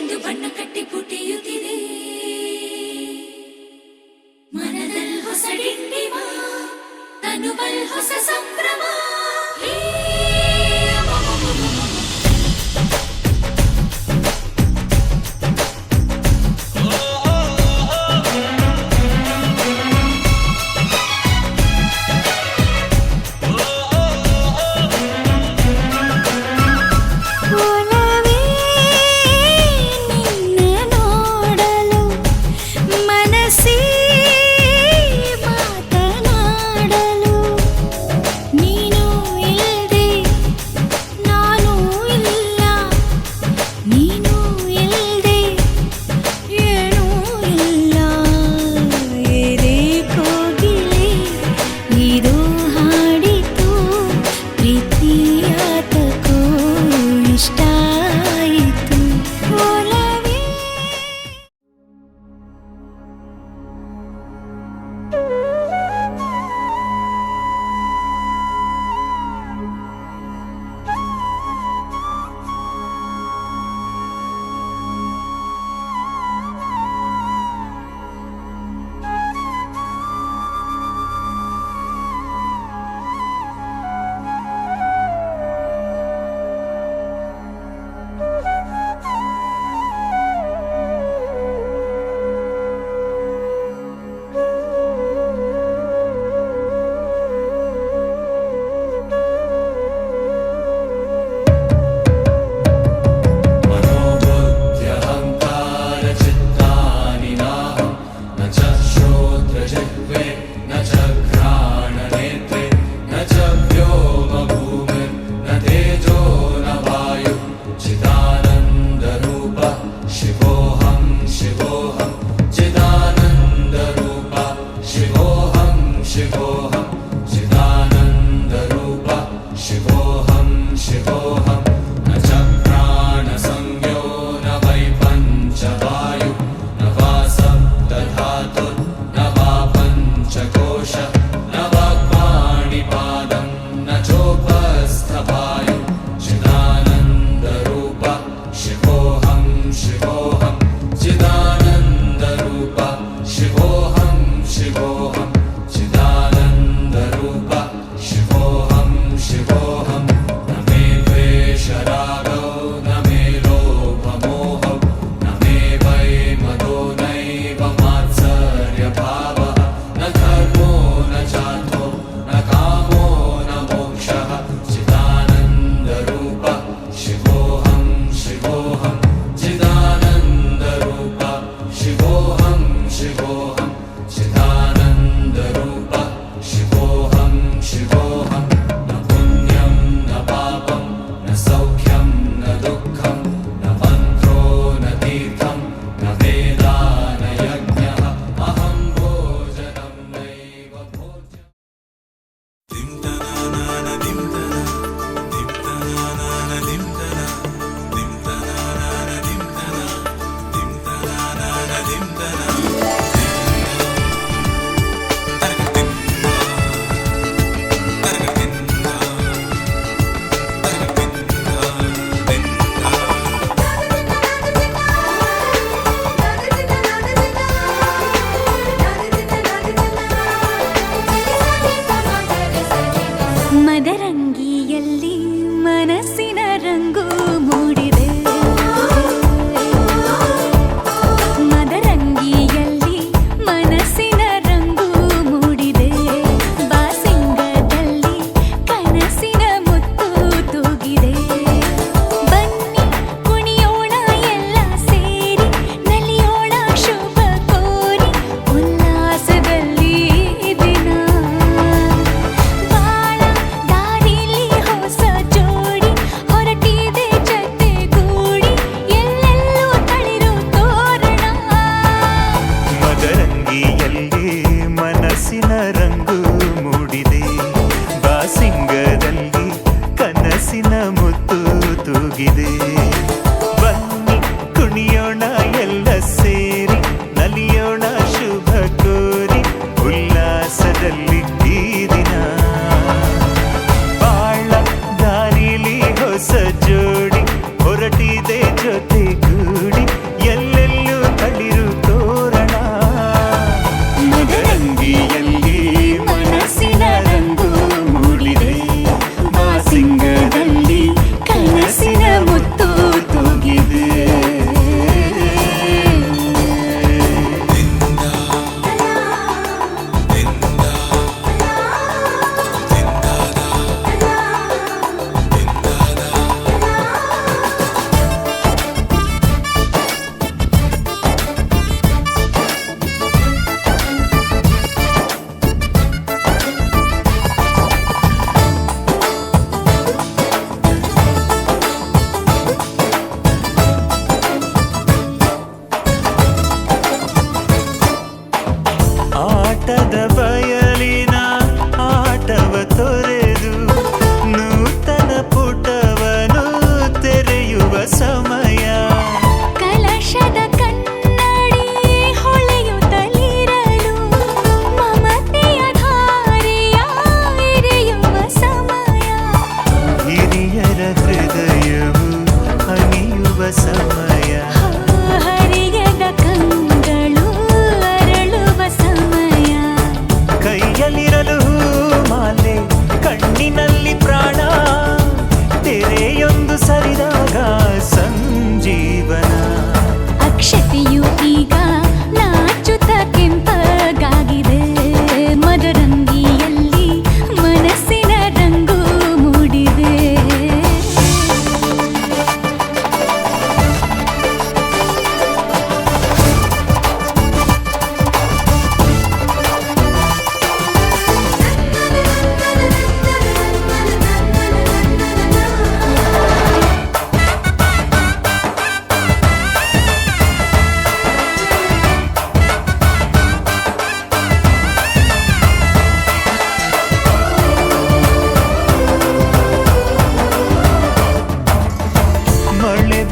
ಎಂದು ಬಣ್ಣ ಕಟ್ಟಿ ಪುಟಿಯುತ್ತಿದೆ ಮನದಲ್ಲಿ ಹೊಸ ಡಿಂಡಿಮ ತನುವಲ್ ಹೊಸ ಸಂಭ್ರಮ ಹೊಸ ಜೋಡಿ ಹೊರಟಿದೆ ಜೊತೆಗೂಡಿ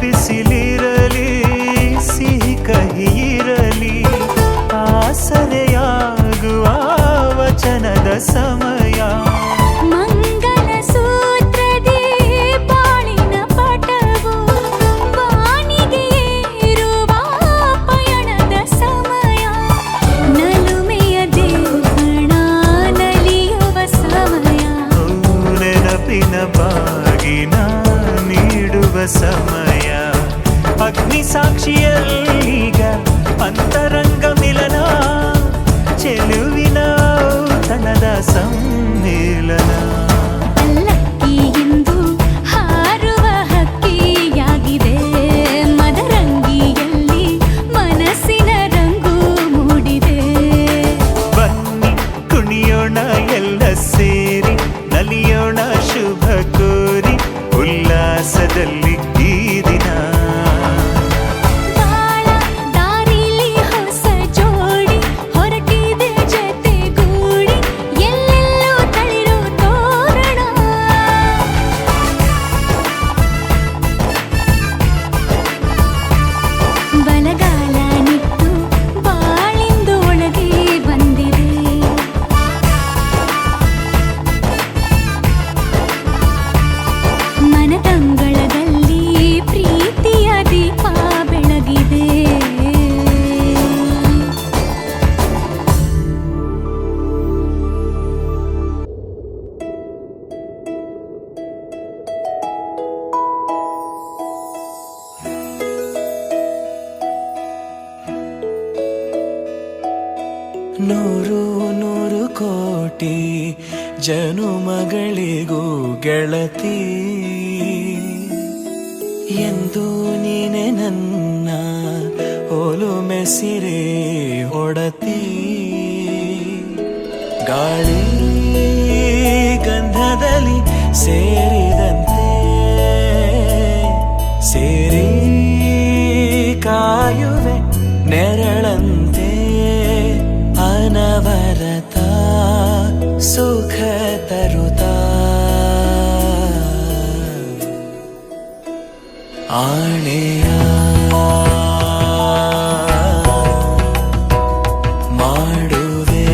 ಬಿಸಿಲಿರಲಿ ಸಿಹಿ ಕಹಿ ಇರಲಿ ಆಸರೆಯಾಗುವ ವಚನದ ಸಮಯ ಮಂಗಲ ಸೂತ್ರದಿ ಬಾಳಿನ ಪಟವು ಬಾನಿಗೆ ಏರುವ ಪಯಣದ ಸಮಯ ನಲುಮೆಯ ದೇವಣ ನಲಿಯುವ ಸಮಯ ನೆನಪಿನ ಬಾಗಿನ ನೀಡುವ ಸಮಯ ಅಗ್ನಿ ಸಾಕ್ಷಿಯಲ್ಲೀಗ ಅಂತರಂಗ ಮಿಲನ ಚೆಲುವಿನ ತನದ ಸಮ್ಮಿಲನ ಪಲ್ಲಕ್ಕಿ ಎಂದು ಹಾರುವ ಹಕ್ಕಿಯಾಗಿದೆ ಮದರಂಗಿಯಲ್ಲಿ ಮನಸ್ಸಿನ ರಂಗು ಮೂಡಿದೆ ಬನ್ನಿ ಕುಣಿಯೋಣ ಎಲ್ಲ ಸೇರಿ ನಲಿಯೋಣ ಶುಭ ಕೋರಿ ಉಲ್ಲಾಸದಲ್ಲಿ ಈ ದಿನ ಬಾಳ ದಾರಿಲಿ ಹೊಸ ಜೋಡಿ ಹೊರಟಿದೆ ಜತೆಗೂಡಿ ಎಲ್ಲೆಲ್ಲೂ ತಳಿರು ತೋರಣ ಬಲಗಾಲ ನಿಟ್ಟು ಬಾಳಿಂದು ಒಳಗೆ ಬಂದಿದೆ ಮನದಂಗಳದಲ್ಲಿ ಪ್ರೀತಿಯ ದೀಪ ಬೆಳಗಿದೆ ನೂರು ನೂರು ಕೋಟಿ ಜನುಮಗಳಿಗೂ ಗೆಳತಿ ಎಂದು ನೀನೆ ನನ್ನ ಒಲುಮೆ ಸಿರೆ ಒಡತಿ ಗಾಳಿ ಗಂಧದಲ್ಲಿ ಸೇರಿದಂತೆ ಸೇರಿ ಕಾಯುವೆ ನೆರಳಂತೆ ಅನವರತ ಸುಖ ತರುತ್ತಾ ಆಣೆಯ ಮಾಡುವೆ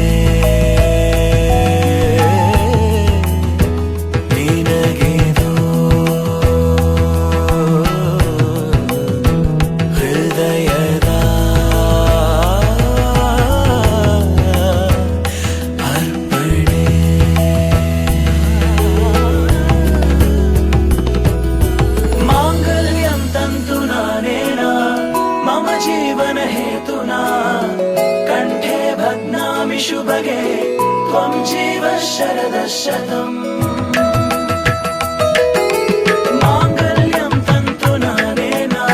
ನಿನಗೆದೋ ಹೃದಯದ ಅರ್ಪಣೆ ಮಾಂಗಲ್ಯಂ ತಂತು ನಾನೇನಾ ಮಮ ಜೀವನ ಹೇತುನಾ ಕಂಠೆ ಭಗ್ನಾಮಿ ಶುಭಗೆ ತ್ವಂ ಜೀವ ಶರದ ಶತಂ ಮಾಂಗಲ್ಯಂ ತಂತು ನಾನೇನಾ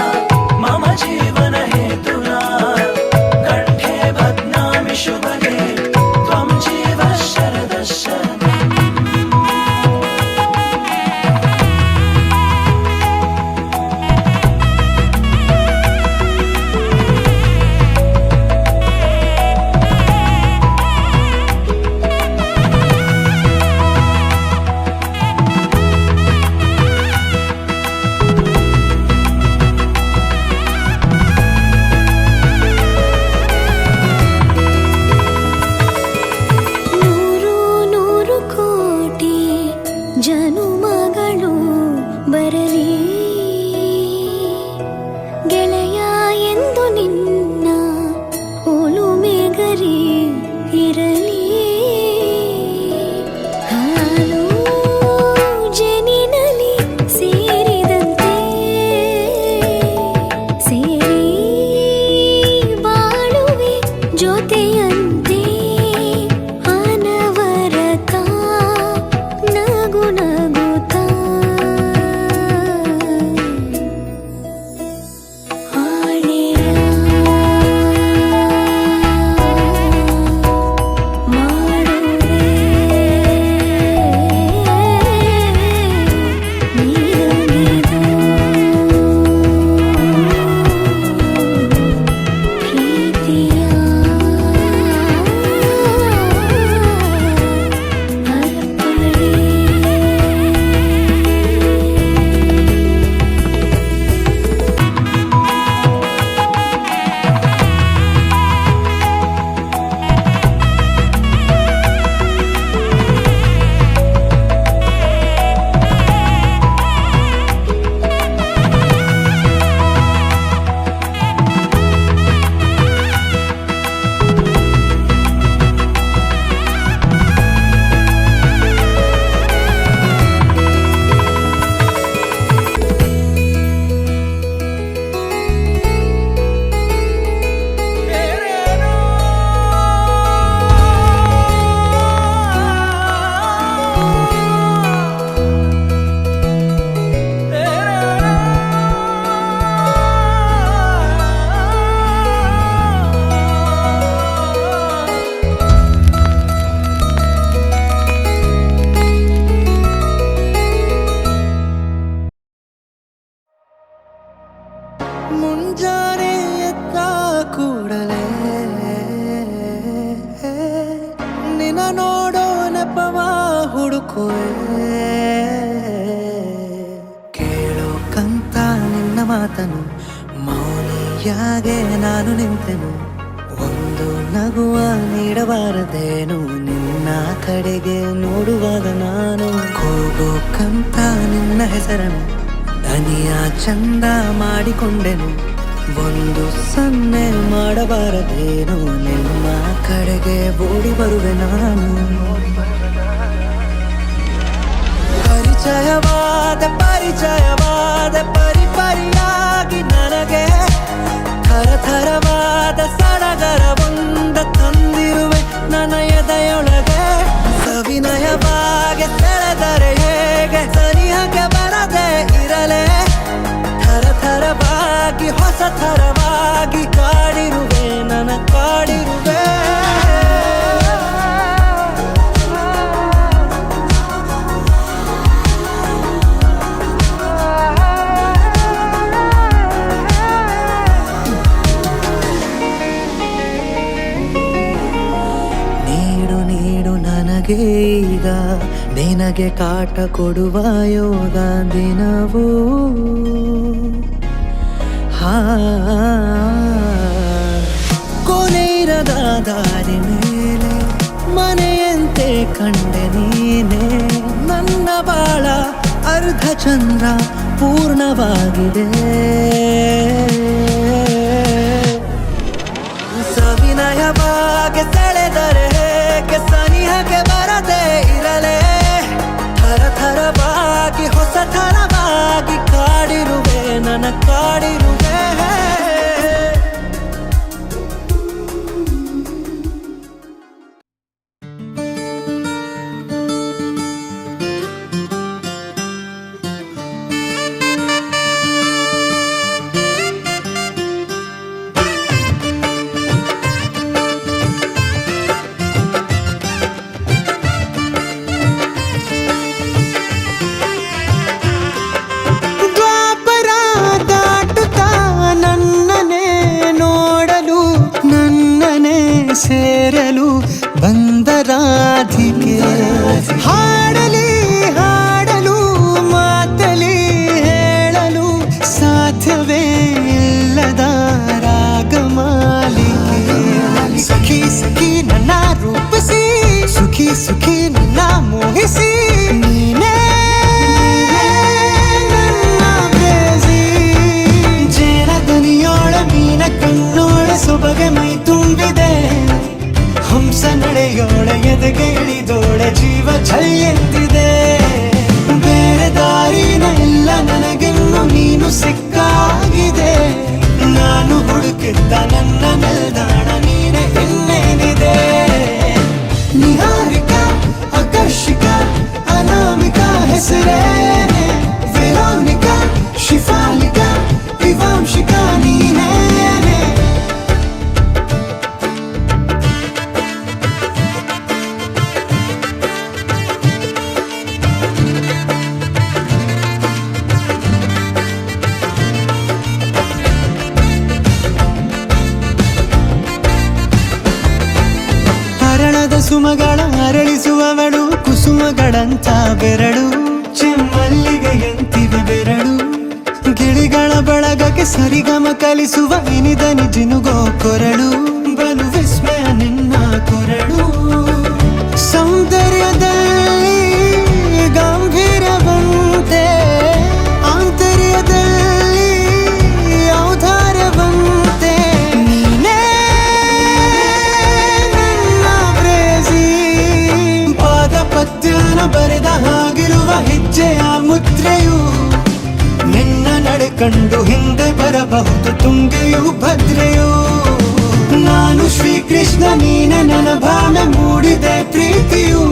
ಮಮ ಜೀವನ ಹೇತುನಾ ಕಂಠೆ ಭಗ್ನಾಮಿ ಶುಭಗೆ ತ್ವಂ ಜೀವ ಶರದ ಶತಂ ಮುಂಜಾನೆ ಎದ್ದ ಕೂಡಲೇ ನಿನ್ನ ನೋಡೋ ನೆಪವ ಹುಡುಕುವೆ, ಕೇಳೋಕಂತ ನಿನ್ನ ಮಾತನು ಮೌನಿಯಾಗೆ ನಾನು ನಿಂತೆನು. ಒಂದು ನಗುವ ನೀಡಬಾರದೇನು ನಿನ್ನ ಕಡೆಗೆ ನೋಡುವಾಗ ನಾನು, ಕೂಗೋಕಂತ ನಿನ್ನ ಹೆಸರನ್ನು ದನಿಯ ಚಂದ ಮಾಡಿಕೊಂಡೆನು. ಒಂದು ಸನ್ನೆ ಮಾಡಬಾರದೇನು ನಿಮ್ಮ ಕಡೆಗೆ ಓಡಿ ಬರುವೆ ನಾನು. ಪರಿಚಯವಾದ ಪರಿಪರಿಯಾಗಿ ನನಗೆ ಥರಥರವಾದ ಸಡಗರವೊಂದ ತಂದಿರುವೆ ನನ್ನ ಎದೆಯೊಳಗೆ. ಸವಿನಯವಾಗಿ ಸೆಳೆದರೆ ಹೇಗೆ ಸನಿಹಕ್ಕೆ ಬರದೆ ಇರಲೇ, ಥರಥರವಾಗಿ ಹೊಸ ಥರವಾಗಿ ಕಾಡಿರುವೆ ನನ್ನ ಕಾಡಿರುವೆ. ಈಗ ನಿನಗೆ ಕಾಟ ಕೊಡುವ ಯೋಗ ದಿನವೂ ಕೊನೆಯಿರದ ದಾರಿ ಮೇಲೆ ಮನೆಯಂತೆ ಕಂಡೆ ನೀನೆ. ನನ್ನ ಬಾಳ ಅರ್ಧ ಚಂದ್ರ ಪೂರ್ಣವಾಗಿದೆ. ಸವಿನಯವಾಗಿ ಸೆಳೆದರೆ ಹೇಗೆ ಸನಿಹಕ್ಕೆ ಬರದೆ ಇರಲೇ, ಥರಥರವಾಗಿ ಹೊಸ ಥರವಾಗಿ ಕಾಡಿರುವೆ ನನ್ನ ಕಾಡಿರುವೆ. ಸೇರಲು ಬಂದ ರಾಧಿಕೆ, ಹಾಡಲಿ ಹಾಡಲು ಮಾತಲಿ ಹೇಳಲು ಸಾಧ್ಯವೇ ಇಲ್ಲದ ರಾಗಮಾಲಿಕೆ. ಸಖಿ ಸಖಿ ನನ್ನ ರೂಪಿಸಿ, ಸುಖಿ ಸುಖಿ ನನ್ನ ಮೋಹಿಸಿ, ನೀನೇ ನನ್ನ ಪ್ರೇಸಿ. ಜೇನ ದನಿಯೋಳ ಮೀನ ಕಣ್ಣೋಳ ಸೊಬಗೆ ಮೈ ತುಂಬಿದೆ, ಹಂಸ ನಡೆಯೋಳ ಎದೆಗೆ ಇಳಿದೋಳ ಜೀವ ಛಲ್ಲೆಂದಿದೆ. ಬೇರೆ ದಾರಿನ ಇಲ್ಲ ನನಗೆನ್ನು ನೀನು ಸಿಕ್ಕಾಗಿದೆ, ನಾನು ಹುಡುಕಿದ್ದ ನನ್ನ ನಿಲ್ದಾಣ ನೀನೆ ಇನ್ನೇನಿದೆ. ನಿಹಾರಿಕ ಆಕರ್ಷಿಕ ಅನಾಮಿಕ ಹೆಸರೇನೆ, ವೆರೋನಿಕಾ ಶಿಫಾಲಿಕ ವಿವಾಂಶಿಕ ನೀನೇನೆ. ಸುಮಗಳ ಅರಳಿಸುವವಳು, ಕುಸುಮಗಳಂತ ಬೆರಳು, ಚೆಮ್ಮಲ್ಲಿಗೆಯಂತಿವೆ ಬೆರಳು. ಗಿಳಿಗಳ ಬಳಗಕ್ಕೆ ಸರಿಗಮ ಕಲಿಸುವ ಇನಿದನಿ ಜಿನುಗೋ ಕೊರಳು, ಬಲು ವಿಸ್ಮಯ ನಿನ್ನ ಕೊರಳು. ಸೌಂದರ್ಯದಲ್ಲಿ ಗಾಂಭೀರ್ಯವಂತೆ, ಆಂತರ್ಯದಲ್ಲಿ ಔದಾರ್ಯವಂತೆ, ನೀನೇ ಪದ್ಯನ ಬರೆದ ಹಾಗಿರುವ ಹೆಜ್ಜೆಯ ಮುದ್ರೆಯು. ನಿನ್ನ ನಡೆ ಕಂಡು ಹಿಂದೆ ಬರಬಹುದು ತುಂಗೆಯು ಭದ್ರೆಯು. ನಾನು ಶ್ರೀಕೃಷ್ಣ ನೀನೆ ನನ್ನ ಭಾವನೆ ಮೂಡಿದೆ ಪ್ರೀತಿಯು.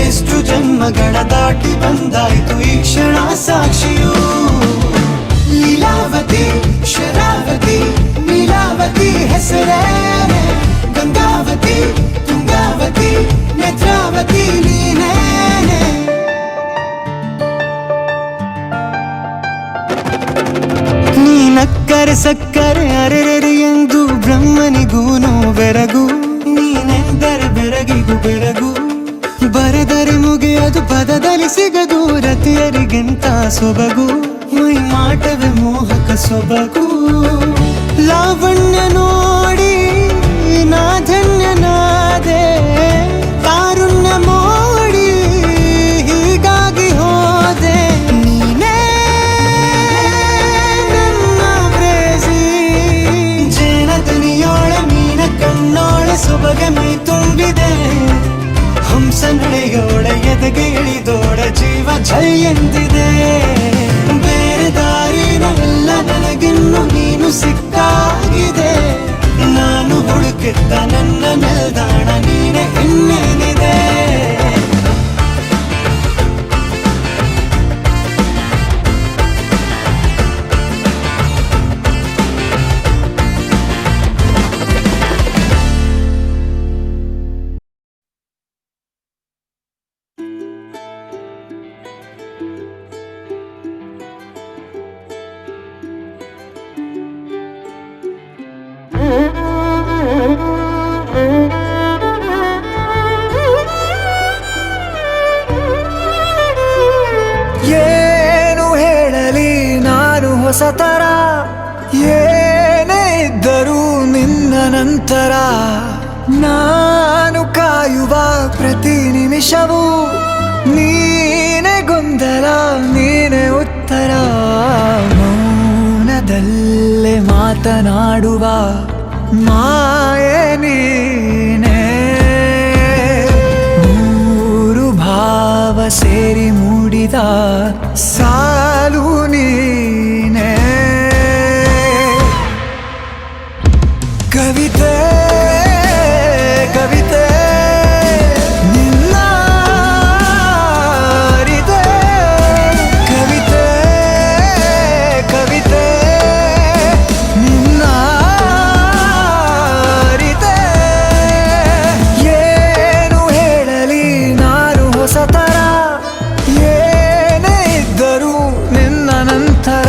ಎಷ್ಟು ಜನ್ಮಗಳ ದಾಟಿ ಬಂದಾಯ್ತು ಈ ಕ್ಷಣ ಸಾಕ್ಷಿಯು. ಲೀಲಾವತಿ ಶರಾವತಿ ನೀಲಾವತಿ ಹೆಸರೇನೆ, ಗಂಗಾವತಿ ತುಂಗಾವತಿ ನೇತ್ರಾವತಿ ನೀನೇನೆ. ನೀನಕ್ಕ ಅರೆ ಸಕ್ಕರೆ ಅರೆರೆ ಎಂದು ಬ್ರಹ್ಮನಿಗೂನು ಬೆರಗು, ನೀನೆಂದರೆ ಬೆರಗಿಗೂ ಬೆರಗು. ಬರೆದರೆ ಮುಗಿಯದು ಪದದಲ್ಲಿ ಸಿಗದು, ರತಿಯರಿಗೆಂತ ಸೊಬಗು. ಮೈ ಮಾಟವೇ ಮೋಹಕ ಸೊಬಗು. ಲಾವಣ್ಯ ನೋಡಿ ನಾ ಧನ್ಯನಾದೆ, ಕಾರುಣ್ಯ ಮೋಡಿ ಹೀಗಾಗಿ ಹೋದೆ. ನೀನೇ ನನ್ನ ಪ್ರೇಸಿ, ಜೇನದನಿಯೋಳ ಮೀನ ಕಣ್ಣೋಳ ಸೊಬಗೆ ಮೈ ತುಂಬಿದೆ. ಹಂಸ ನಡೆಯೋಳ ಎದೆಗೆ ಇಳಿದೋಳ ಜೀವ ಛೈ ಎಂದಿದೆ. ಬೇರೆ ದಾರಿನೆಲ್ಲ ನನಗಿನ್ನು ನೀನು ಸಿಕ್ಕಾಗಿದೆ. ನಾನು ಹುಡುಕಿದ್ದ ನನ್ನ ನಿಲ್ದಾಣ ನೀನೆ ಇನ್ನೇನಿದೆ. ಏನು ಹೇಳಲಿ ನಾನು ಹೊಸತರ, ಏನೇ ಇದ್ದರೂ ನಿನ್ನ ನಂತರ. ನಾನು ಕಾಯುವ ಪ್ರತಿ ನಿಮಿಷವೂ ನೀನೇ ಗೊಂದಲ, ನೀನೇ ಉತ್ತರ. ಮೌನದಲ್ಲೇ ಮಾತನಾಡುವ ಮಾಯೆ ನೀನೇ. ಮೂರು ಭಾವ ಸೇರಿ ಮೂಡಿದ ಸಾಲು ನೀನೇ. ಕವಿತೆ ಕವಿತೆ ನಿನ್ನ ಅರಿತೆ. ಕವಿತೆ ಕವಿತೆ ನಿನ್ನ ಅರಿತೆ. ಏನು ಹೇಳಲಿ ನಾನು ಹೊಸತರ, ಏನೇ ಇದ್ದರೂ ನಿನ್ನ ನಂತರ.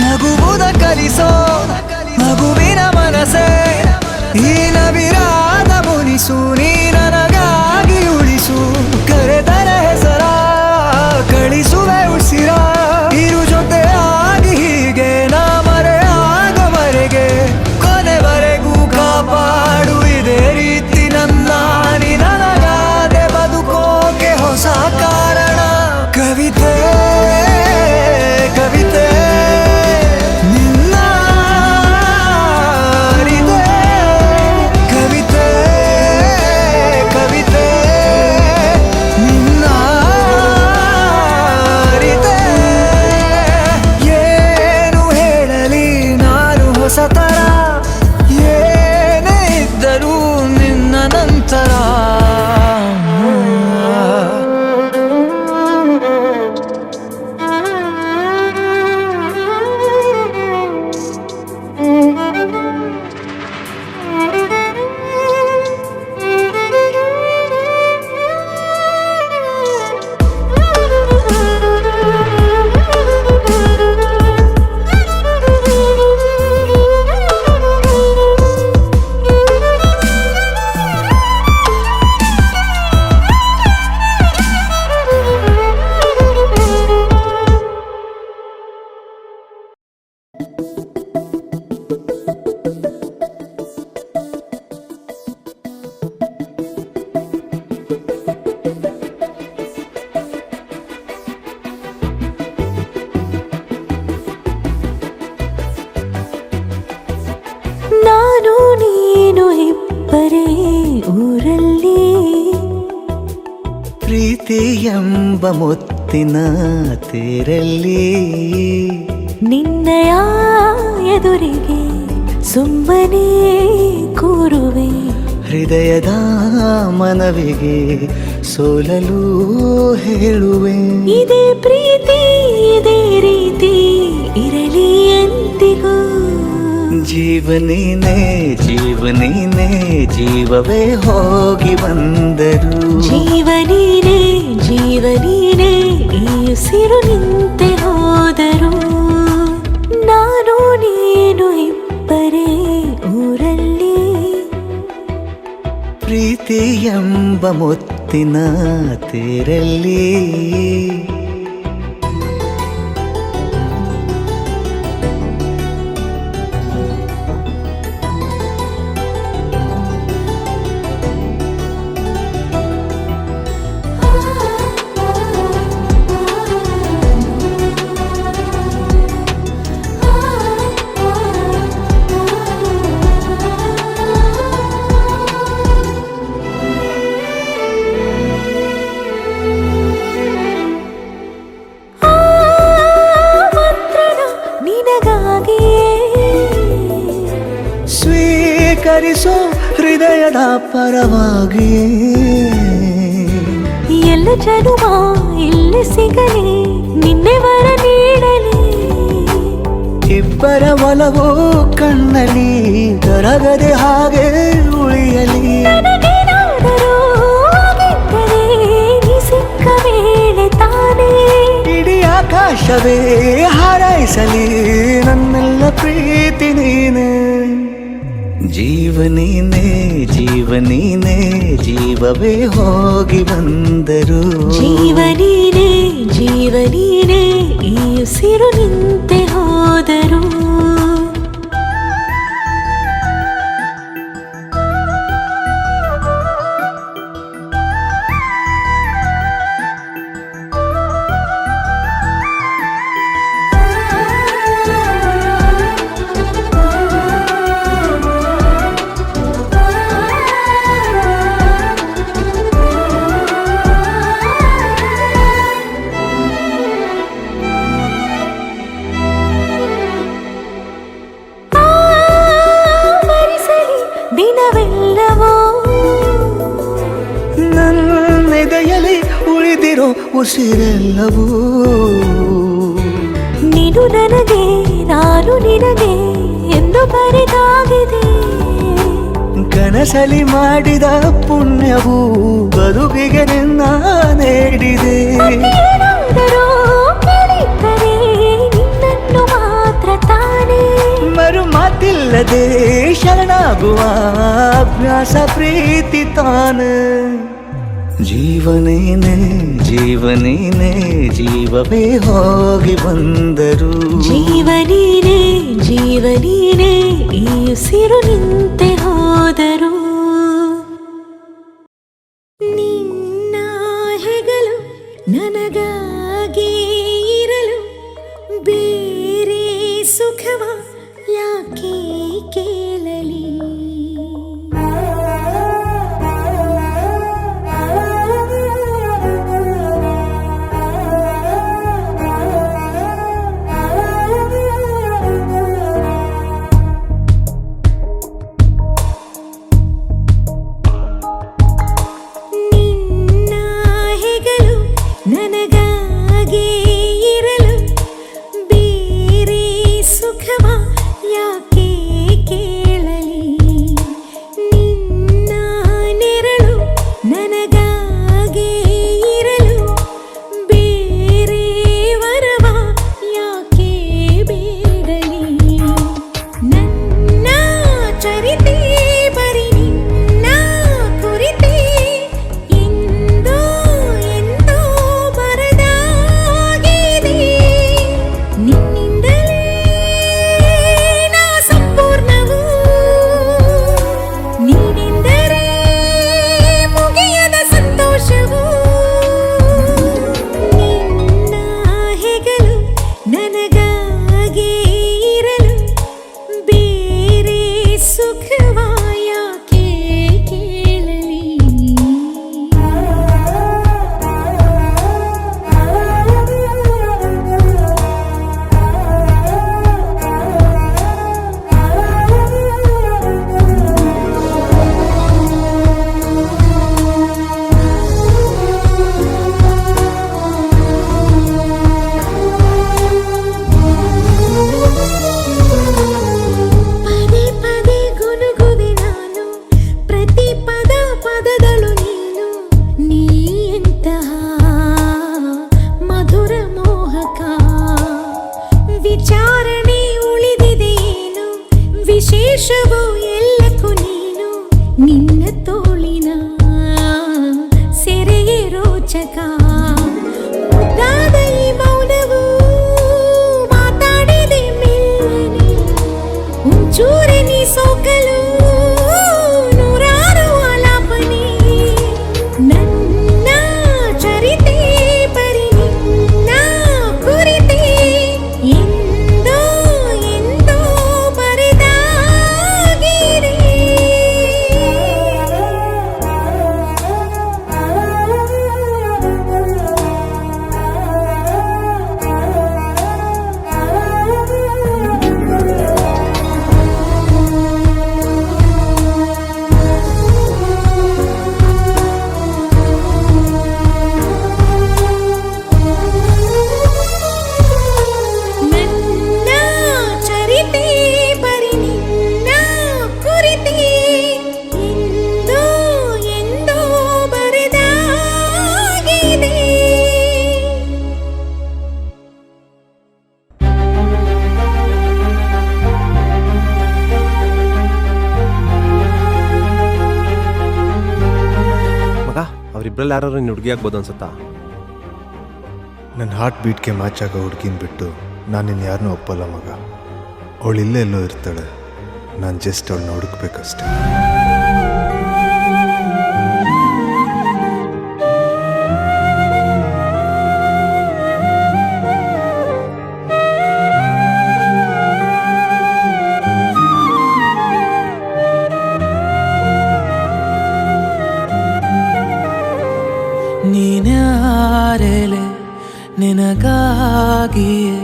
ನಗುವುದ ಕಲಿಸೋ ಮಗುವಿನ ಮನಸೆ, ಈ ನವಿರಾದ ಮುನಿಸು ನೀ ನನಗಾಗಿ ಉಳಿಸು. ಕರೆದರ ಹೆಸರ ಕಳಿಸುವೆ ಉಸಿರ, ಇರು ಜೊತೆಯಾಗಿ ಹೀಗೆ ನಾ ಮರೆಯಾಗವರೆಗೆ. ಕೊನೆವರೆಗೂ ಕಾಪಾಡು ಇದೇ ರೀತಿ ನನ್ನ, ನೀ ನನಗಾದೆ ಬದುಕೋಕೆ ಹೊಸ ಕಾರಣ. ಕವಿತೆ ಕವಿತೆ ನಿನ್ನ ಅರಿತೆ. ಇಬ್ಬರೇ ಊರಲ್ಲಿ. ಪ್ರೀತಿ ಎಂಬ ಮುತ್ತಿನ ತೇರಲ್ಲಿ ನಿನ್ನಯ ಎದುರಿಗೆ ಸುಮ್ಮನೆ ಕೂರುವೆ. ಹೃದಯದ ಮನವಿಗೆ ಸೋಲಲು ಹೇಳುವೆ. ಇದೇ ಪ್ರೀತಿ ಇದೇ ರೀತಿ ಇರಲಿ ಎಂದಿಗೂ. ಜೀವನೇನೆ ಜೀವನೇನೆ ಜೀವವೇ ಹೋಗಿ ಬಂದರು. ಜೀವನೀನೇ ಜೀವನೀನೇ ಈ ಉಸಿರು ನಿಂತೆ ಹೋದರು. ನಾನು ನೀನು ಇಬ್ಬರೇ ಊರಲ್ಲಿ. ಪ್ರೀತಿ ಎಂಬ ಮುತ್ತಿನ ತೇರಲ್ಲಿ ಸ್ವೀಕರಿಸೋ ಹೃದಯದ ಪರವಾಗಿ. ಎಲ್ಲ ಜನುಮ ಇಲ್ಲಿ ಸಿಗಲಿ ನಿನ್ನೆ ವರ ನೀಡಲಿ. ಇಬ್ಬರ ಒಲವು ಕಣ್ಣಲ್ಲಿ ಕರಗದೆ ಹಾಗೆ ಉಳಿಯಲಿ. ನನಗೇನಾದರೂ ಆಗಿದ್ದರೆ ನೀ ಸಿಕ್ಕ ವೇಳೆ ತಾನೇ ಇಡೀ ಆಕಾಶವೇ ಹಾರೈಸಲಿ ನನ್ನೆಲ್ಲ ಪ್ರೀತಿ ನೀನೆ. ಜೀವನೀನೇ ಜೀವನೀನೇ ಜೀವವೇ ಹೋಗಿ ಬಂದರು. ಜೀವನೀನೇ ಜೀವನೀನೇ ಈ ಉಸಿರು ನಿಂತೆ ಹೋದರು. ದಿನವೆಲ್ಲವೋ ನನ್ನೆದೆಯಲ್ಲಿ ಉಳಿದಿರೋ ಉಸಿರೆಲ್ಲವೂ ನೀನು ನನಗೆ ನಾನು ನಿನಗೆ ಎಂದು ಬರೆದಾಗಿದೆ. ಕನಸಲಿ ಮಾಡಿದ ಪುಣ್ಯವು ಬದುಕಿಗೆ ನಿನ್ನ ನೀಡಿದೆ. ಏನಾದರೂ ಕೇಳಿದ್ದರೆ ನಿನ್ನನ್ನು ಮಾತ್ರ ತಾನೇ. ಮರು ಮಾತಿಲ್ಲದೆ ಶರಣಾಗುವ ಅಭ್ಯಾಸ ಪ್ರೀತಿ ತಾನೆ. ಜೀವನೇನೆ ಜೀವನೇನೆ ಜೀವವೇ ಹೋಗಿ ಬಂದರು. ಜೀವನೀನೇ ಜೀವನೀನೇ ಈ ಉಸಿರು ನಿಂತೆ ಹೋದರು. ನಿನ್ನ ಹೆಗಲು ನನಗಾಗಿ ಇರಲು ಬೇರೆ ಸುಖವ ಯಾಕೆ ಕೇಳಲಿ. ಇಬ್ಬರಲ್ಲಿ ಯಾರು ನಿನ್ನ ಹುಡುಗಿ ಆಗ್ಬೋದು ಅನ್ಸುತ್ತಾ? ನನ್ನ ಹಾರ್ಟ್ ಬೀಟ್ಗೆ ಮ್ಯಾಚ್ ಆಗೋ ಹುಡುಗಿನ ಬಿಟ್ಟು ನಾನು ಇನ್ನು ಯಾರನ್ನೂ ಒಪ್ಪಲ್ಲ ಮಗ. ಅವಳು ಇಲ್ಲೇ ಎಲ್ಲೋ ಇರ್ತಾಳೆ, ನಾನು ಜಸ್ಟ್ ಅವಳನ್ನ ಹುಡುಕ್ಬೇಕಷ್ಟೆ. ನೀನ್ಯಾರೆಲೆ ನಿನಗಾಗಿಯೇ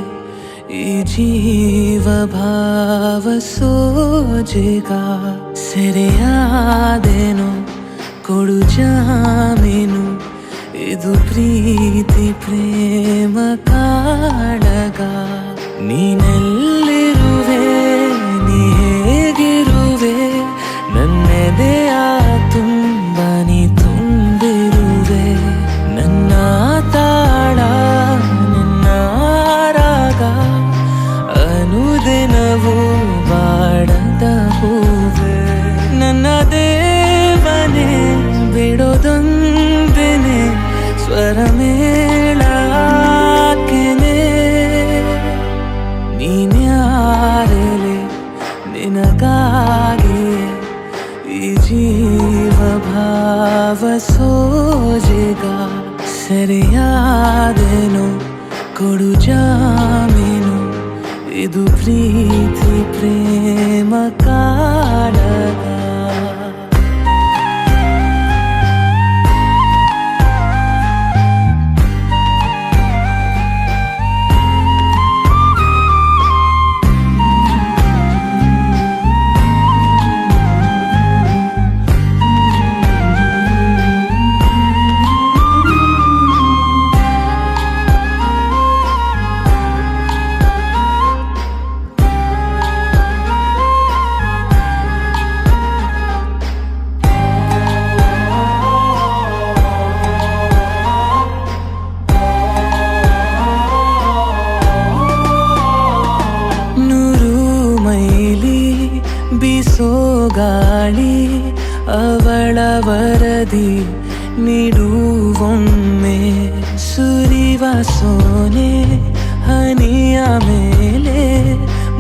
ಈ ಜೀವ ಭಾವ ಸೋಜಿಗ ಸೆರೆಯಾದೇನು ಕೊಡು ಜಾಮೀನು ಇದು ಪ್ರೀತಿ ಪ್ರೇಮ ಕಾಳಗ. ನೀನೆಲ್ಲಿರುವೆ ನೀ ಹೇಗಿರುವೆ ನನ್ನೆದೆಯ ತುಂಬ ನೀ ತುಂಬಿರುವೆ. ನನ್ನ ತಾಳ ನಿನ್ನ ರಾಗ ಅನುದಿನವೂ ಬಾಡದ ಹೂವೆ. ನನ್ನ ದೇವನೇ ಬಿಡೋದೊಂದೇನೆ ಸ್ವರ ಮೇಳಾಕೆನೆ. ನೀನ್ಯಾರೆಲೆ ನಿನಗಾಗಿ ಈ ಜೀವ ಭಾವ ಸೋಜಿಗ ಸರಿಯಾದೇನು ಕೊಡು ಜಾಮೀನು ಇದು ಪ್ರೀತಿ ಪ್ರೇಮ ಕಾಳಗ. ಬೀಸೋ ಗಾಳಿ ಅವಳ ವರದಿ ನೀಡುವೊಮ್ಮೆ ಸುರಿವ ಸೋನೆ ಹನಿಯ ಮೇಲೆ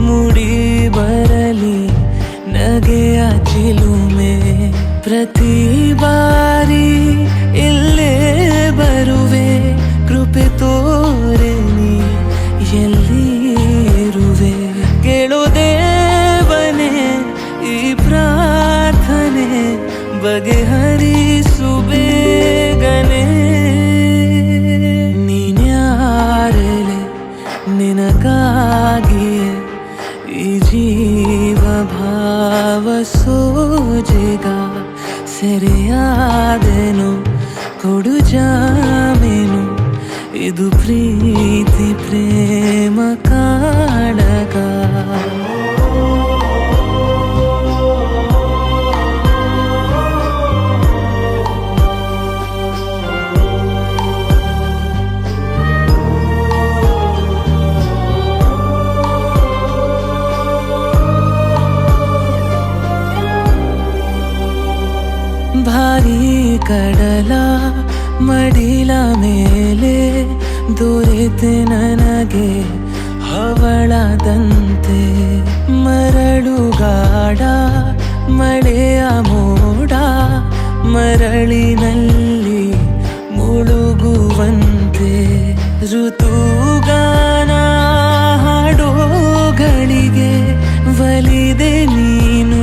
ಮುಡಿ ಬರಲಿ ನಗೆಯ ಚಿಲುಮೆ. ಪ್ರತಿ ಬಾರಿ ಇಲ್ಲೇ ಬರುವೆ ಕೃಪೆ ತೋರೆ ನೀ ಎಲ್ಲಿ ಇರುವೆ. ಕೇಳೋ ದೇವನೇ ಈ ಪ್ರಾರ್ಥನೆ ಬಗೆಹರಿಸು ಬೇಗನೆ. ನೀನ್ಯಾರೆಲೆ ನಿನಗಾಗಿಯೇ ಈ ಜೀವ ಭಾವ ಸೋಜಿಗ ಸೆರೆಯಾದೇನು ಕೊಡು ಜಾಮೀನು ಇದು ಪ್ರೀತಿ ಪ್ರೇಮ ಕಾಳಗ. ಭಾರೀ ಕಡಲ ಮಡಿಲ ಮೇಲೆ ದೊರೆತೆ ನನಗೆ ಹವಳದಂತೆ. ಮರಳುಗಾಡ ಮಳೆಯ ಮೋಡ ಮರಳಿನಲ್ಲಿ ಮುಳುಗುವಂತೆ. ಋತುಗಾನ ಹಾಡೋಗಳಿಗೆ ಒಲಿದೆ ನೀನು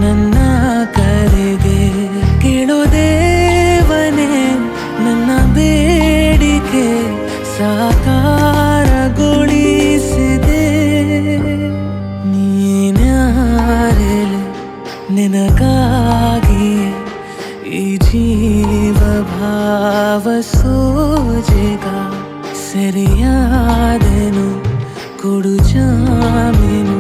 ನನ್ನ ಕರೆಗೆ. ಕೇಳೋ ದೇವನೇ ನನ್ನ ಬೇಡಿಕೆ ಸಾಕಾರಗೊಳಿಸಿದೆ. ನೀನ್ಯಾರೆಲೆ ನಿನಗಾಗಿ ಈ ಜೀವ ಭಾವ ಸೋಜಿಗ ಸರಿಯಾದೆನು ಕೊಡು ಜಾಮೀನು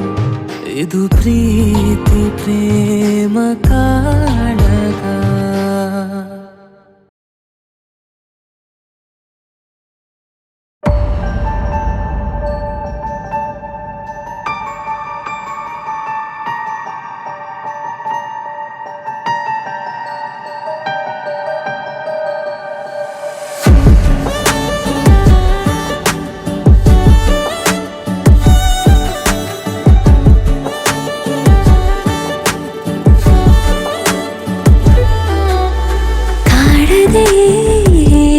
ಇದು ಪ್ರೀತಿ ಪ್ರೇಮ ಕಾಳಗ.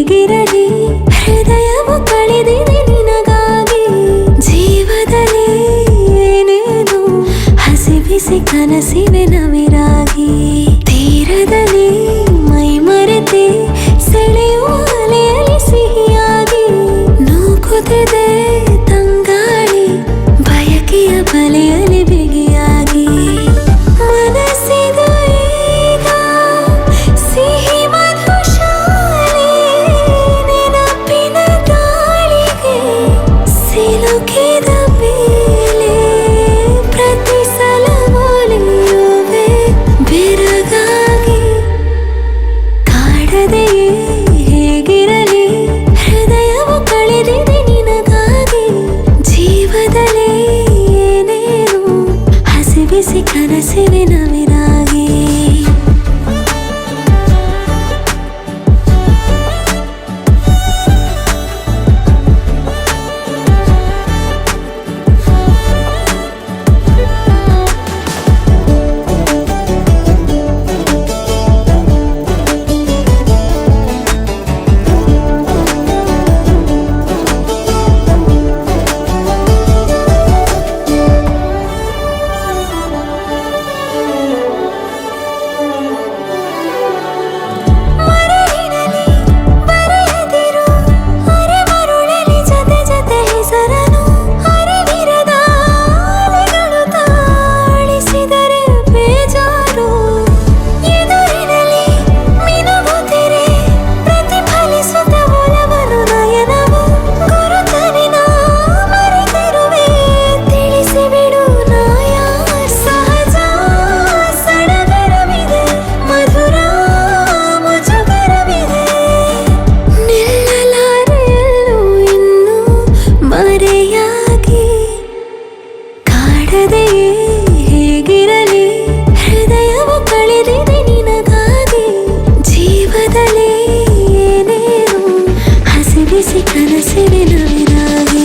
ಹೇಗಿರಲಿ ಹೃದಯವು ಕಳೆದಿದೆ ನಿನಗಾಗಿ ಜೀವದಲ್ಲಿ ಏನೇನು ಹಸಿ ಬಿಸಿ ಕನಸಿವೆ ನವಿರಾಗಿ ತೀರದಲ್ಲಿ ಮೈ ಮರೆತೆ ಸೆಳೆಯುವ ಅಲೆಯಲ್ಲಿ ಸಿಹಿಯಾಗಿ ನೂಕುತ್ತಿದೆ ತಂಗಾಳಿ ಬಯಕೆಯ ಬಲೆಯಲ್ಲಿ ಬಿಗಿಯಾಗಿ ಮನಸ್ಸಿದು ಈಗ ಸಿಹಿ ಮಧುಶಾಲೆ ನೆನಪಿನ ದಾಳಿಗೆ ಸಿಲುಕಿದ ಬೇಲೆ ಪ್ರತಿ ಸಲ ಒಲಿಯುವೆ ಬೆರಗಾಗಿ ಕಾಡದೆಯೇ ಹೇಗಿರಲಿ ಹೃದಯವು ಕಳೆದಿದೆ ನಿನಗಾಗಿ ಜೀವದಲ್ಲಿ ಏನೇನು ಹಸಿ ಬಿಸಿ ಕನಸಿವೆ ನವಿರಾಗಿ ಮರಳಿನಲ್ಲಿ ಬರೆಯದಿರು ಅರೆಮರುಳಲಿ ಜೊತೆ ಜೊತೆ ಹೆಸರನು ಅರಿವಿರದ ಅಲೆಗಳು ತಾಳಿಸಿದರೆ ಬೇಜಾರು ಎದುರಿನಲ್ಲಿ ಮಿನುಗುತ್ತಿರೆ ಪ್ರತಿಫಲಿಸುತ್ತ ಒಲವನು ನಯನವು ಗುರುತನಿನ ಮರೆತಿರುವೆ ತಿಳಿಸಿಬಿಡು ನಾಯ ಸಹಜ ಸಡಗರವಿದೆ ಮಧುರ ಮುಜುಗರವಿದೆ ನಿಲ್ಲಲಾರೆಯಲ್ಲೂ ಇನ್ನು ಮರೆಯಾಗಿ ಕಾಡದೆಯೇ ಹೇಗಿರಲಿ ಹೃದಯವು ಕಳೆದಿದೆ ನಿನಗಾಗಿ ಜೀವದಲ್ಲಿ ಏನೇನು ಹಸಿ ಬಿಸಿ ಕನಸಿವೆ ನವಿರಾಗಿ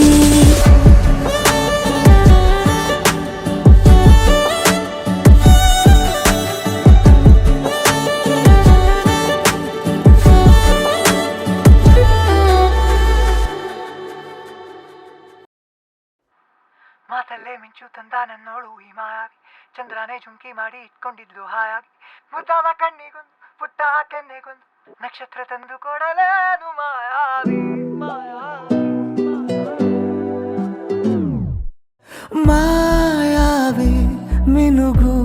ಮಾತಲ್ಲೇ ಮಿಂಚು ತಂದ ನನ್ನೋಳು ಈ ಮಾಯಾವಿ ಚಂದ್ರನೇ ಜುಂಕಿ ಮಾಡಿ ಇಟ್ಕೊಂಡಿದ್ಲು ಹಾಯಾಗಿ ಮುದ್ದಾದ ಕಣ್ಣಿಗೊಂದು ಪುಟ್ಟ ಕೆನ್ನೆಗೊಂದು ನಕ್ಷತ್ರ ತಂದು ಕೊಡಲೇನು ಮಾಯಾವಿ ಮಾಯಾವಿ ಮಿನುಗು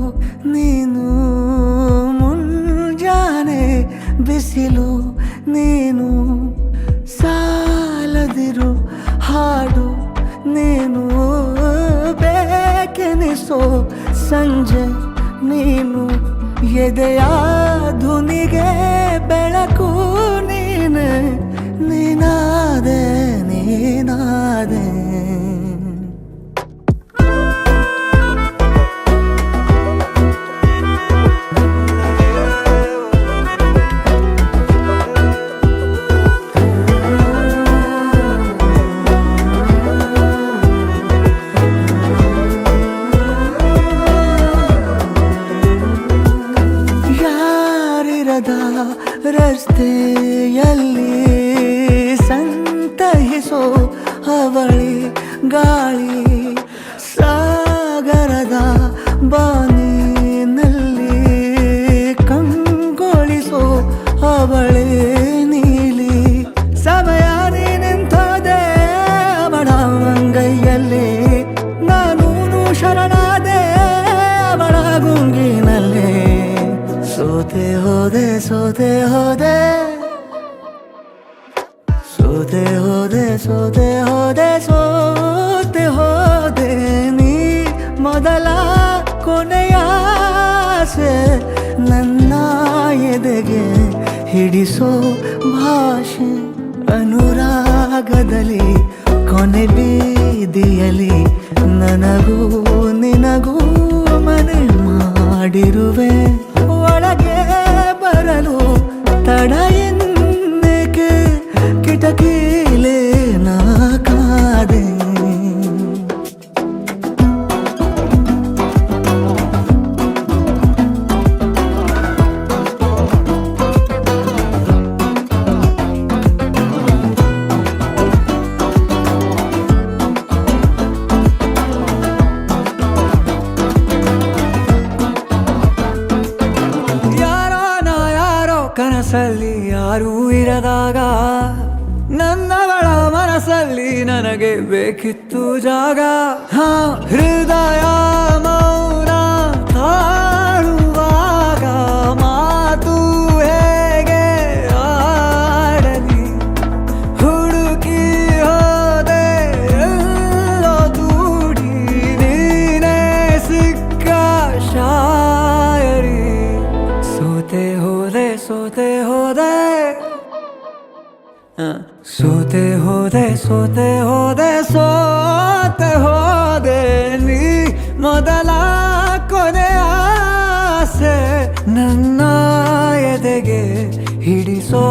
ನೀನು ಮುಂಜಾನೆ ಬಿಸಿಲು ನೀನು ಸಾಲದಿರು ಹಾಡು ನೀನು ಬೇಕೆನಿಸೋ ಸಂಜೆ ನೀನು ಎದೆಯ ಧುನಿಗೆ ಬೆಳಕು ನೀನೆ ನೀನಾದೆ ನೀನಾದೆ ಯಾರಿರದ ರಸ್ತೆಯಲ್ಲಿ ಸಂತಹಿಸೋ ಅವಳಿ ಗಾಳಿ ಸಾಗರದ ಬಾನಿನಲ್ಲಿ ಕಂಗೊಳಿಸೋ ಅವಳೆ ನೀಲಿ ಸಮಯ ನಿಂತದೆ ಅವಳ ಅಂಗೈಯಲ್ಲಿ ನಾನು ಶರಣಾದೆ ಅವಳ ಗುಂಗಿನಲ್ಲಿ ಸೋತೆ ಹೋದೆ ಸೋತೆ ಹೋದೆ ಸೋತೆ ಹೋದೆ ಸೋತೆ ಹೋದೆ ಸೋತೆ ಹೋದೆ ನೀ ಮೊದಲ ಕೊನೆಯ ಆಸೆ ನನ್ನ ಎದೆಗೆ ಹಿಡಿಸೋ ಭಾಷೆ ಅನುರಾಗದಲ್ಲಿ ಕೊನೆ ಬೀದಿಯಲ್ಲಿ ನನಗೂ ನಿನಗೂ ಮನೆ ಮಾಡಿರುವೆ ಒಳಗೆ ಬರಲು ತಡ ಎನ್ನಕ್ಕೆ ಕಿಟಕಿಲೇ ನಾ ಕಾದೆ ಕನಸಲ್ಲಿ ಯಾರೂ ಇರದಾಗ ನನ್ನಗಳ ಮನಸ್ಸಲ್ಲಿ ನನಗೆ ಬೇಕಿತ್ತು ಜಾಗ. ಹೃದಯ ಮೌನ ತಾಳುವಾಗ ಮಾತು ಹೇಗೆ ಆಡಲಿ, ಹುಡುಕಿ ಹೋದೆ ಎಲ್ಲೋ ದೂಡಿ ನೀನೇ ಸಿಕ್ಕ ಶಾಯರಿ. ಸೋತೆ ಹೋದೆ ಸೋತೆ ಹೋದೆ ಸೋತೆ ಹೋದೆ ಸೋತೆ ಹೋದೆ ಸೋತೆ ಹೋದೆ ನೀ ಮೊದಲ ಕೊನೆ ಆಸೆ ನನ್ನ ಎದೆಗೆ ಹಿಡಿಸೋ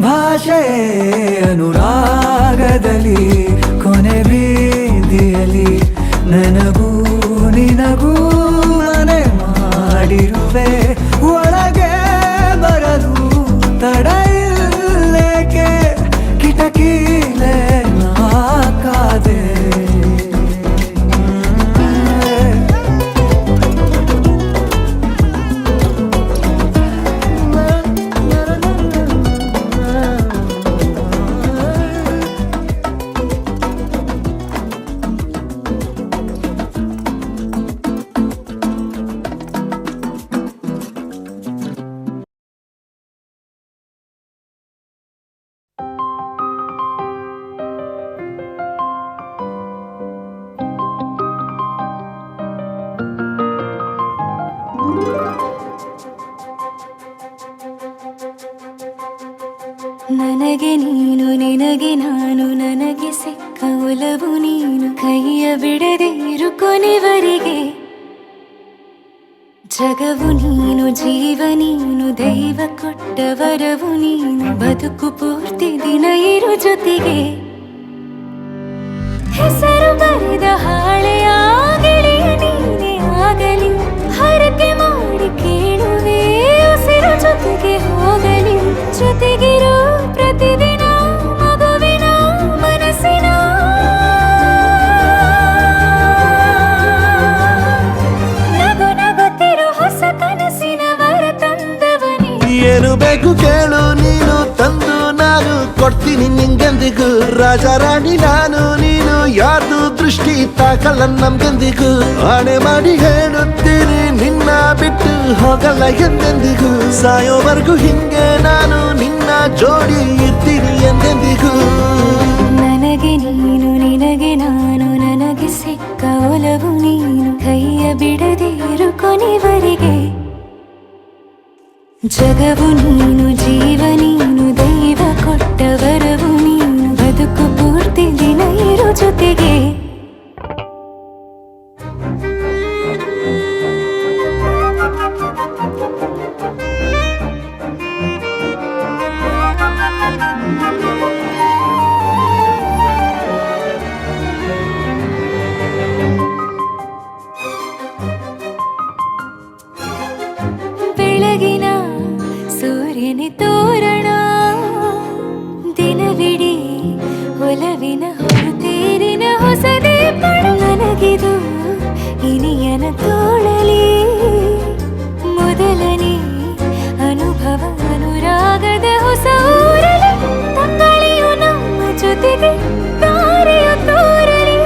ಭಾಷೆ ಅನುರಾಗದಲ್ಲಿ ಕೊನೆ ಬೀದಿಯಲ್ಲಿ ನನಗೂ ನಿನಗೂ ಮನೆ ಮಾಡಿರುವೆ. ಒಳಗೆ ಬರಲು ತಡ ಇಲ್ಲೇಕೆ ಕಿಟಕಿಲೆ ನಾಕಾದೆ. ನನಗೆ ನೀನು ನಿನಗೆ ನಾನು, ನನಗೆ ಸಿಕ್ಕ ಒಲವು ನೀನು, ಕೈಯ ಬಿಡದೆ ಇರು ಕೊನೆವರೆಗೆ. ಜಗವು ನೀನು ಜೀವ ನೀನು, ದೈವ ಕೊಟ್ಟ ವರವು ನೀನು, ಬದುಕು ಪೂರ್ತಿ ದಿನ ಇರು ಜೊತೆಗೆ. ಹೆಸರು ಬರೆದ ಹಾಳೆಯ ಗೆಳೆಯ ನೀನೇ ಆಗಲಿ, ಹರಕೆ ಮಾಡಿ ಕೇಳುವೆ ಉಸಿರು ಜೊತೆಗೆ ಹೋಗಲಿ. ಜೊತೆಗಿರೋ ಪ್ರತಿದಿನ ಮಗುವಿನ ಮನಸ್ಸಿನ ನಗು ನಗುತ್ತಿರೋ ಹೊಸ ಕನಸಿನ ವರ ತಂದವನೇ. ಏನು ಬೇಕು ಕೇಳು ನೀನು ತಂದು ನಾನು ಕೊಡ್ತೀನಿ ನಿಂಗೆಂದಿಗೂ. ರಾಜ ರಾಣಿ ನಾನು ನೀನು ಯಾರ್ದು ದೃಷ್ಟಿ ತಾಕಲ್ಲ ನಮ್ಗೆಂದಿಗೂ. ಆಣೆ ಮಾಡಿ ಹೇಳುತ್ತೀನಿ ನಿನ್ನ ಬಿಟ್ಟು ಹೋಗಲ್ಲ ಎಂದೆಂದಿಗೂ. ಸಾಯೋವರೆಗೂ ಹಿಂಗೆ ನಾನು ನಿನ್ನ ಜೋಡಿ ಇರ್ತೀನಿ ಎಂದೆಂದಿಗೂ. ನನಗೆ ನೀನು ನಿನಗೆ ನಾನು, ನನಗೆ ಸಿಕ್ಕ ಒಲವು ನೀನು, ಕೈಯ ಬಿಡದೆ ಇರು ಕೊನೆವರೆಗೆ. ಜಗವು ನೀನು ಜೀವ ನೀನು, ದೈವ ಕೊಟ್ಟ ವರವು ನೀನು, ಬದುಕು ಪೂರ್ತಿ ದಿನ ಇರು ಜೊತೆಗೆ. ಬೆಳಗಿನ ಸೂರ್ಯನ ತೋರಣ, ದಿನವಿಡೀ ಒಲವಿನ ಹೊರತೇರಿನ ಹೊಸದೇ ಪಡ. ನನಗಿದು ಇನಿಯನ ತೋಳಲಿ ಮೊದಲನೇ ಅನುಭವ, ಅನುರಾಗದ ಹೊಸ ಊರಲಿ. ತಂಗಳಿಯು ನಮ್ಮ ಜೊತೆಗೆ ತಾರೆಯು ತೋರಲಿ,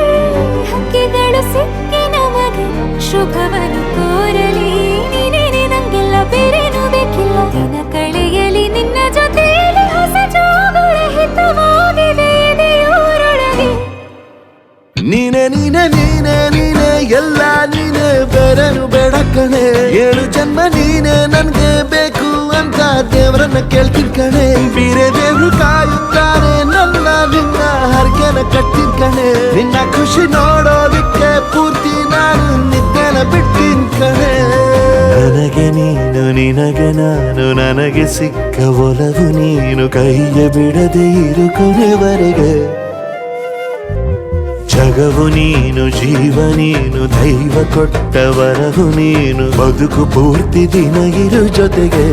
ಹಕ್ಕಿಗಳು ಸಿಕ್ಕಿ ನಮಗೆ ಶುಭವನ್ನು ಕೋರಲಿ. ನೀನೇನೆ ನಂಗೆಲ್ಲ ಬೇರೇನು ಬೇಕಿಲ್ಲ, ದಿನ ಕಳೆಯಲಿ ನಿನ್ನ ಜೊತೆಯಲ್ಲಿ. ಹೊಸ ಜೋಗುಳ ಹಿತವಾಗಿದೆ ಎದೆಯೂರೊಳಗೆ. ನೀನೆ ನೀನೆ ನೀನೆ ನೀನೆ ಎಲ್ಲ ನೀನೆ, ಬೇರೆನು ಬೇಡ ಕಣೆ. 7 ಜನ್ಮ ನೀನೆ ನನ್ಗೆ ಬೇಕು ಅಂತ ದೇವರನ್ನ ಕೇಳ್ತೀನಿ ಕಣೆ. ಬೇರೆ ದೇವ್ರು ಕಾಯುತ್ತಾನೆ ನನ್ನ ನಿನ್ನ ಹರಕೆನ ಕಟ್ಟಿನ ಕಣೆ. ನಿನ್ನ ಖುಷಿ ನೋಡೋದಿಕ್ಕೆ ಪೂರ್ತಿ ನಾನು ನಿದ್ದೆನ ಬಿಟ್ಟಿನ್ ಕಣೆ. ನನಗೆ ನೀನು ನಿನಗೆ ನಾನು, ನನಗೆ ಸಿಕ್ಕ ಒಲವು ನೀನು, ಕೈಯ ಬಿಡದೆ ಇರು ಕೊನೆವರೆಗೆ. ಜಗವು ನೀನು ಜೀವ ನೀನು, ದೈವ ಕೊಟ್ಟ ವರವು ನೀನು, ಬದುಕು ಪೂರ್ತಿ ದಿನ ಇರು ಜೊತೆಗೆ.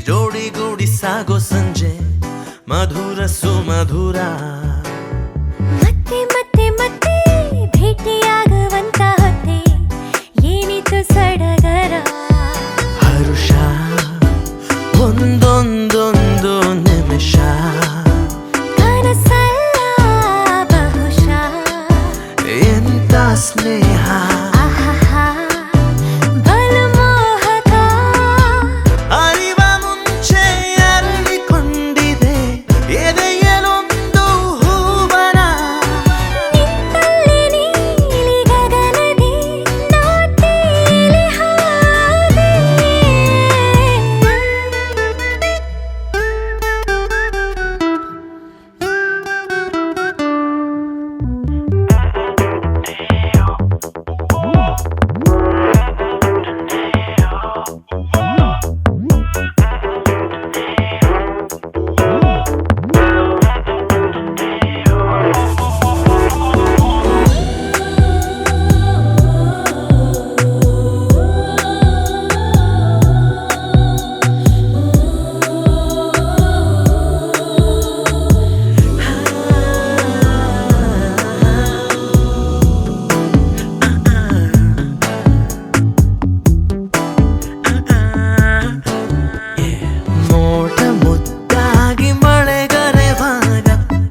ಜೋಡಿಗೂಡಿ ಸಾಗೋ ಸಂಜೆ ಮಧುರ ಸುಮಧುರ ಮತ್ತೆ ಮತ್ತೆ ಮತ್ತೆ ಭೇಟಿಯಾಗುವಂತ ಹೊತ್ತೆ ಏನಿತು ಸಡಗರ ಹರುಷ ಒಂದೊಂದೊಂದು ನಿಮಿಷ ಕನಸಲ್ಲ ಬಹುಶಃ ಎಂತ ಸ್ನೇಹ ಆಹಾಹಾ ಬಲು ಮೋಹಕ ಅರಿವ ಮುಂಚೆ ಅರಳಿಕೊಂಡಿದೆ ಎದೆಯಲೊಂದು ಹೂವನ ನಿಂತಲ್ಲಿ ನೀಲಿ ಗಗನದಿ ನಾಟೇಲಿ ಹಾಗೆ ಮೋಟ ಮುದ್ದಾಗಿ ಮಳೆಗರೆವಾಗ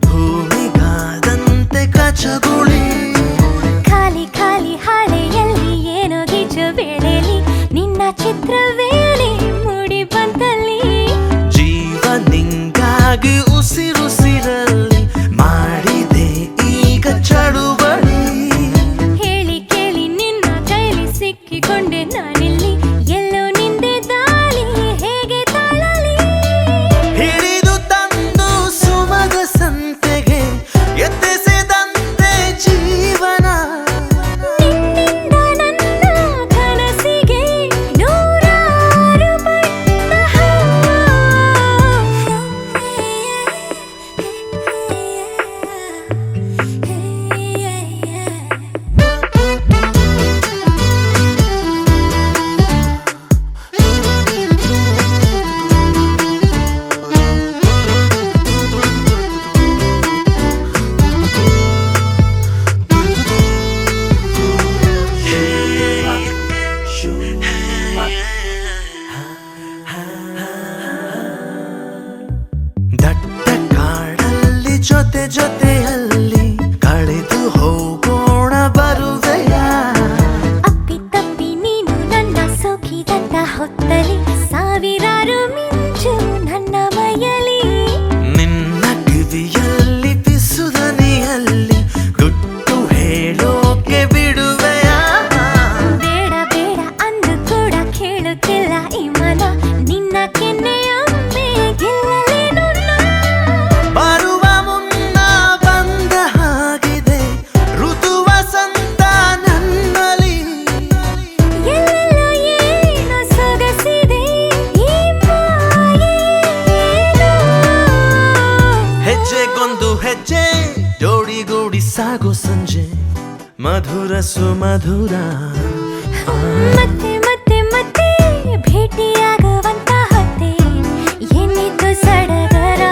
ಭೂಮಿಗಾದಂತೆ ಕಚಗುಳಿ ಖಾಲಿ ಖಾಲಿ ಹಾಳೆಯಲ್ಲಿ ಏನೋ ಗೀಚು ಬೆಳೆಲಿ ನಿನ್ನ ಚಿತ್ರವೇಲಿ ಮೂಡಿ ಬಂತಲ್ಲಿ ಜೀವ ನಿಂಗಾಗಿ ಉಸಿರುಸಿರಲ್ಲಿ ಮಾಡಿದೆ ಈಗ ಚಳುವಳಿ ಹೇಳಿ ಕೇಳಿ ನಿನ್ನ ಕೈಲಿ ಸಿಕ್ಕಿಕೊಂಡೆ ನಾನಿಲ್ಲಿ ಎಲ್ಲೋ ನಿಂದೆ ದಾಳಿ ಹೇಗೆ ತಾಳಲಿ ಹಿಡಿದು ತಂದು ಸುಮದ ಸಂತೆಗೆ ಎತ್ತಿಸಿದಂತೆ ಜೀವನ ನಿನ್ನಿಂದ ನನ್ನ ಕನಸಿಗೆ ನೂರಾರು ಬಣ್ಣ ದಟ್ಟ ಕಾಡಲ್ಲಿ ಜೊತೆ ಜೊತೆಯಲ್ಲಿ ಕಳೆದು ಹೋಗೋಣ ಬರುವೆಯ ಅಪ್ಪಿ ತಪ್ಪಿ ನೀನು ನನ್ನ ಸೋಕಿದಂತ ಹೊತ್ತಲಿ ಸಾವಿರಾರು ಮಿಂಚು ನನ್ನ ಮೈಯಲಿ ನಿನ್ನ ಕಿವಿಯಲ್ಲಿ ಪಿಸುದನಿಯಲ್ಲಿ ಗುಟ್ಟು ಹೇಳೋಕೆ ಬಿಡುವೆಯ ಬೇಡ ಬೇಡ ಅಂದು ಕೂಡ ಕೇಳುತ್ತಿಲ್ಲ ಈ ಮನ ನಿನ್ನ ಕೆನ್ನೆಯೊಮ್ಮೆ ಗೆಲ್ಲಲೇನು ನಾ? ಬರುವ ಮುನ್ನ ಬಂದ ಹಾಗಿದೆ ಋತು ವಸಂತ ನನ್ನಲ್ಲಿ ಎಲ್ಲೆಲ್ಲೋ ಏನೋ ಸೊಗಸಿದೆ ಈ ಮಾಯೇನೋ. ಹೆಜ್ಜೆಗೊಂದು ಹೆಜ್ಜೆ ಜೋಡಿಗೂಡಿ ಸಾಗೋ ಸಂಜೆ ಮಧುರ ಸುಮಧುರ ಮತ್ತೆ ಮತ್ತೆ ಮತ್ತೆ ಭೇಟಿಯಾಗುವಂತ ಹೊತ್ತೆ ಏನಿತು ಸಡಗರ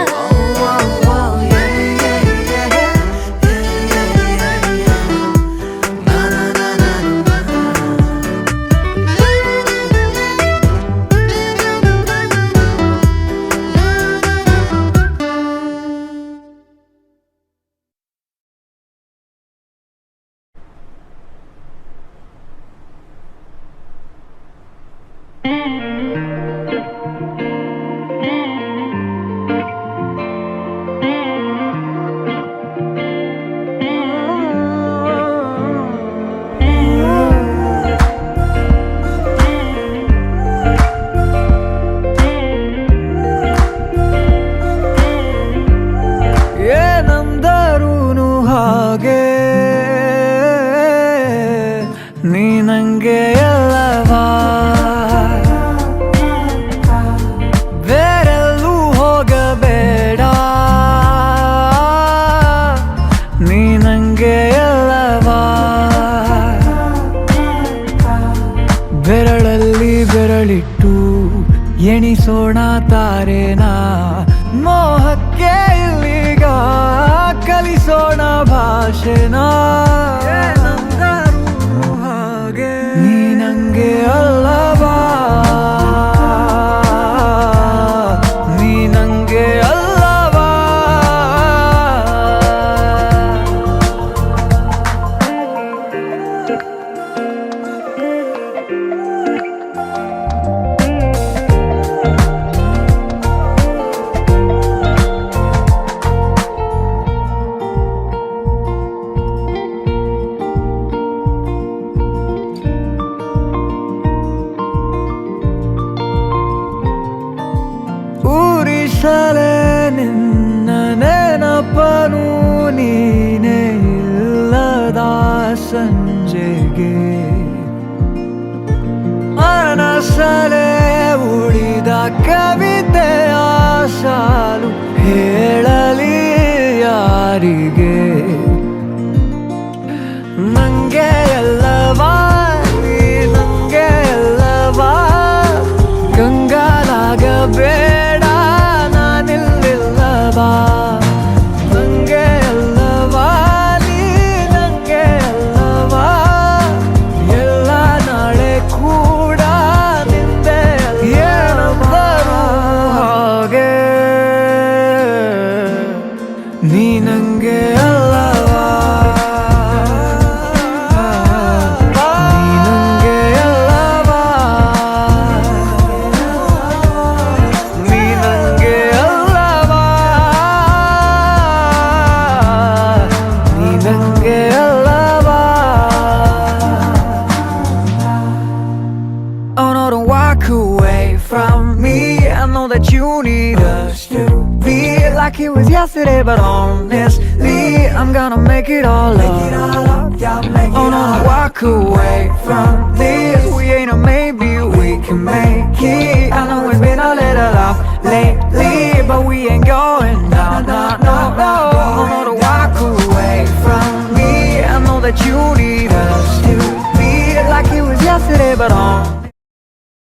ತಾರೆನ ಮೋಹಕ್ಕೆ ಇಲ್ಲಿಗ ಕಲಿಸೋಣ ಭಾಷೆನ ಹಾಗೆ ನೀ ನಂಗೆ ಅಲ್ಲವಾ ನೀ ನಂಗೆ ಅಲ್ಲವಾ ಊರಿಸಲೇ ನಿನ್ನ ನೆನಪನು ನೀನೇ ಇಲ್ಲದ ಸಂಜೆಗೆ ಮನಸಲೇ ಉಳಿದ ಕವಿತೆಯ ಸಾಲು ಹೇಳಲಿ ಯಾರಿಗೆ ನಂಗೆ ಎಲ್ಲವಾ ನೀ ನಂಗೆ ಎಲ್ಲವಾ ಕಂಗಾಲಾಗಬೇಡ ನಾನಿಲ್ಲಿಲ್ಲವಾ ನಂಗೆ ಎಲ್ಲವಾ ನೀ ನಂಗೆ ಎಲ್ಲವಾ ಎಲ್ಲ ನಾಳೆ ಕೂಡ ನಿಂದೆ ಏನಂದರು ಹಾಗೆ ನೀ ನಂಗೆ ಅಲ್ಲವಾ ನೀ ನಂಗೆ ಅಲ್ಲವಾ ನೀ ನಂಗೆ ಅಲ್ಲವಾ ನೀ ನಂಗೆ ಅಲ್ಲವಾ Oh no, don't walk away from me. I know that you need us to be like it was yesterday, but honestly, I'm gonna make it all up. Oh no, don't walk away from this. We ain't a maybe, we can make it. I know it's been a little off lately, but we ain't going down, no, no, no. Oh no, don't walk away from me. I know that you need us to be like it was yesterday, but honestly,